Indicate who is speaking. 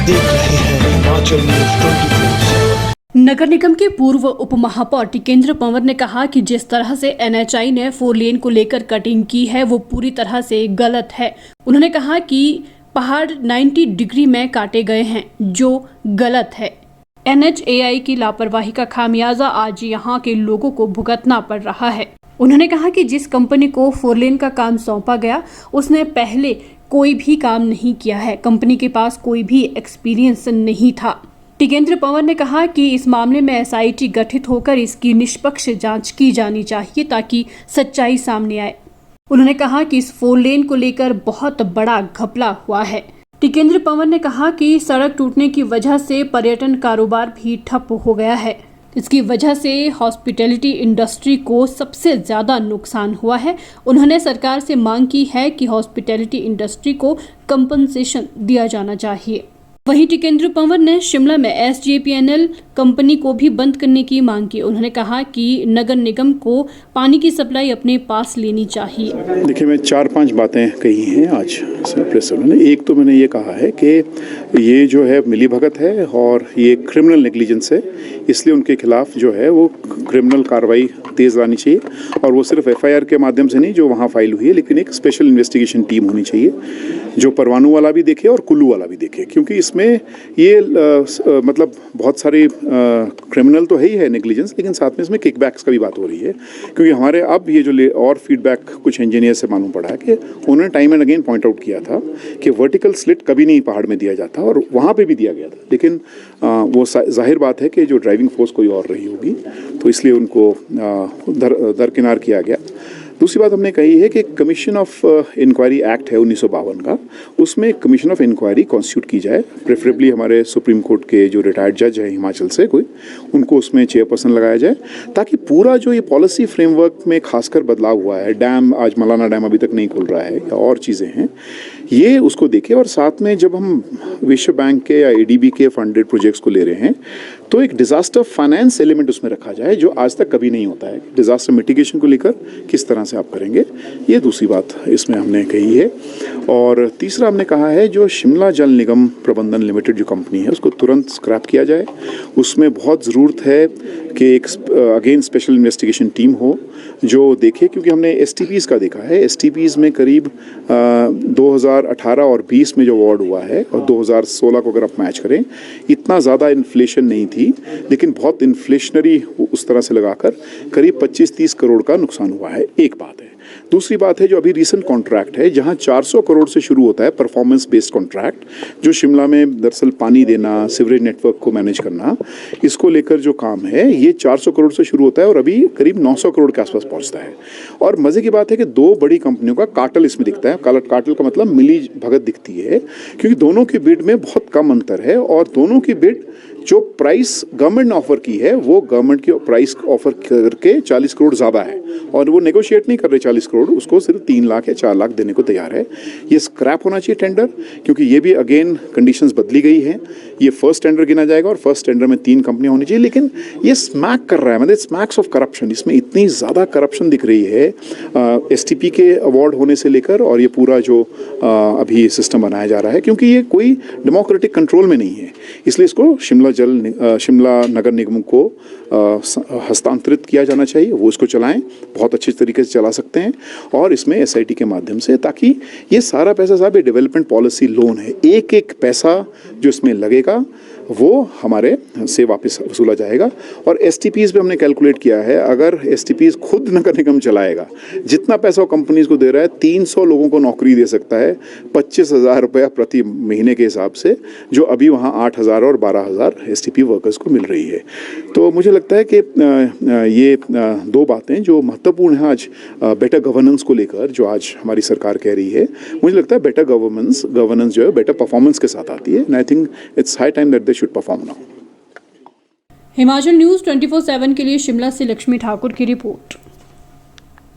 Speaker 1: देख रहे हैं हिमाचल न्यूज 24/7।
Speaker 2: नगर निगम के पूर्व उप महापौर टिकेंद्र पंवर ने कहा कि जिस तरह से एनएचआई ने 4 लेन को लेकर कटिंग की है वो पूरी तरह से गलत है। उन्होंने कहा कि पहाड़ 90 डिग्री में काटे गए हैं जो गलत है। एनएचएआई की लापरवाही का खामियाजा आज यहाँ के लोगों को भुगतना पड़ रहा है। उन्होंने कहा कि जिस कंपनी को 4 लेन का काम सौंपा गया उसने पहले कोई भी काम नहीं किया है। कंपनी के पास कोई भी एक्सपीरियंस नहीं था। टिकेंद्र पंवर ने कहा कि इस मामले में एसआईटी गठित होकर इसकी निष्पक्ष जांच की जानी चाहिए ताकि सच्चाई सामने आए। उन्होंने कहा कि इस 4 लेन को लेकर बहुत बड़ा घपला हुआ है। टिकेंद्र पंवर ने कहा कि सड़क टूटने की वजह से पर्यटन कारोबार भी ठप हो गया है। इसकी वजह से हॉस्पिटैलिटी इंडस्ट्री को सबसे ज्यादा नुकसान हुआ है। उन्होंने सरकार से मांग की है कि हॉस्पिटैलिटी इंडस्ट्री को कंपनसेशन दिया जाना चाहिए। वहीं टिकेंद्र पंवर ने शिमला में एसजेपीएनएल कंपनी को भी बंद करने की मांग की। उन्होंने कहा कि नगर निगम को पानी की सप्लाई अपने पास लेनी चाहिए।
Speaker 3: देखिए, मैं 4-5 बातें कही हैं आज प्रेस में। एक तो मैंने ये कहा है कि ये जो है मिलीभगत है और ये क्रिमिनल नेग्लिजेंस है, इसलिए उनके खिलाफ जो है वो क्रिमिनल कार्रवाई तेज़ लानी चाहिए और वो सिर्फ एफआईआर के माध्यम से नहीं जो वहाँ फाइल हुई है, लेकिन एक स्पेशल इन्वेस्टिगेशन टीम होनी चाहिए जो परवाणु वाला भी देखे और कुल्लू वाला भी देखे, क्योंकि इसमें ये मतलब बहुत सारे क्रिमिनल तो है ही है नेग्लिजेंस, लेकिन साथ में इसमें किकबैक्स का भी बात हो रही है। क्योंकि हमारे अब ये जो और फीडबैक कुछ इंजीनियर से मालूम पड़ा है कि उन्होंने time and again point out किया था कि वर्टिकल स्लिट कभी नहीं पहाड़ में दिया जाता और वहाँ पे भी दिया गया था, लेकिन वो जाहिर बात है कि जो ड्राइविंग फोर्स कोई और रही होगी तो इसलिए उनको दरकिनार किया गया। दूसरी बात हमने कही है कि कमीशन ऑफ इंक्वायरी एक्ट है 1952 का, उसमें कमीशन ऑफ इंक्वायरी कॉन्स्टिट्यूट की जाए। प्रेफरेबली हमारे सुप्रीम कोर्ट के जो रिटायर्ड जज हैं हिमाचल से कोई, उनको उसमें चेयरपर्सन लगाया जाए ताकि पूरा जो ये पॉलिसी फ्रेमवर्क में खासकर बदलाव हुआ है, डैम आज मलाना डैम अभी तक नहीं खुल रहा है या और चीज़ें हैं, ये उसको देखे। और साथ में जब हम विश्व बैंक के या एडीबी के फंडेड प्रोजेक्ट्स को ले रहे हैं तो एक डिज़ास्टर फाइनेंस एलिमेंट उसमें रखा जाए जो आज तक कभी नहीं होता है। डिज़ास्टर मिटिगेशन को लेकर किस तरह से आप करेंगे, ये दूसरी बात इसमें हमने कही है। और तीसरा हमने कहा है जो शिमला जल निगम प्रबंधन लिमिटेड जो कंपनी है उसको तुरंत स्क्रैप किया जाए। उसमें बहुत ज़रूरत है कि एक अगेन स्पेशल इन्वेस्टिगेशन टीम हो जो देखे, क्योंकि हमने एसटीपीज़ का देखा है। एसटीपीज़ में करीब 2018 और 20 में जो अवार्ड हुआ है और 2016 को अगर आप मैच करें, इतना ज़्यादा इन्फ्लेशन नहीं थी, लेकिन बहुत इन्फ्लेशनरी उस तरह से लगाकर करीब 25-30 करोड़ का नुकसान हुआ है। एक बात है। दूसरी बात है जो अभी रीसेंट कॉन्ट्रैक्ट है जहां 400 करोड़ से शुरू होता है परफॉर्मेंस बेस्ड कॉन्ट्रैक्ट, जो शिमला में दरअसल पानी देना, सीवरेज नेटवर्क को मैनेज करना, इसको लेकर जो काम है ये 400 करोड़ से शुरू होता है और अभी करीब 900 करोड़ के आसपास पहुंचता है। और मज़े की बात है कि 2 बड़ी कंपनियों का कार्टेल इसमें दिखता है। कार्टेल का मतलब मिली भगत दिखती है, क्योंकि दोनों की बिड में बहुत कम अंतर है और दोनों की बिड जो प्राइस गवर्नमेंट ने ऑफर की है वो गवर्नमेंट की प्राइस ऑफर करके 40 करोड़ ज़्यादा है और वो नेगोशिएट नहीं कर रहे 40 करोड़, उसको सिर्फ 3 लाख या 4 लाख देने को तैयार है। ये स्क्रैप होना चाहिए टेंडर, क्योंकि ये भी अगेन कंडीशंस बदली गई हैं। ये फर्स्ट टेंडर गिना जाएगा और फर्स्ट टेंडर में 3 कंपनियां होनी चाहिए, लेकिन ये स्मैक कर रहा है, मतलब स्मैक्स ऑफ करप्शन। इसमें इतनी ज़्यादा करप्शन दिख रही है एसटीपी के अवार्ड होने से लेकर, और ये पूरा जो अभी सिस्टम बनाया जा रहा है, क्योंकि ये कोई डेमोक्रेटिक कंट्रोल में नहीं है। इसलिए इसको शिमला नगर निगम को हस्तांतरित किया जाना चाहिए। वो इसको चलाएं, बहुत अच्छे तरीके से चला सकते हैं, और इसमें एसआईटी के माध्यम से, ताकि ये सारा पैसा साहब ये डेवलपमेंट पॉलिसी लोन है, एक एक पैसा जो इसमें लगेगा वो हमारे से वापस वसूला जाएगा। और एसटीपीज़ पे हमने कैलकुलेट किया है, अगर एसटीपीज़ खुद नगर निगम चलाएगा, जितना पैसा वो कंपनीज को दे रहा है 300 लोगों को नौकरी दे सकता है 25,000 रुपया प्रति महीने के हिसाब से, जो अभी वहाँ 8,000 और 12,000 एसटीपी वर्कर्स को मिल रही है। तो मुझे लगता है कि ये 2 बातें जो महत्वपूर्ण हैं आज बेटर गवर्नेंस को लेकर, जो आज हमारी सरकार कह रही है, मुझे लगता है बेटर गवर्नेंस जो है बेटर परफॉर्मेंस के साथ आती है, and I think it's high time that should perform now.
Speaker 2: Himachal news 24/7 के लिए शिमला से लक्ष्मी ठाकुर की रिपोर्ट।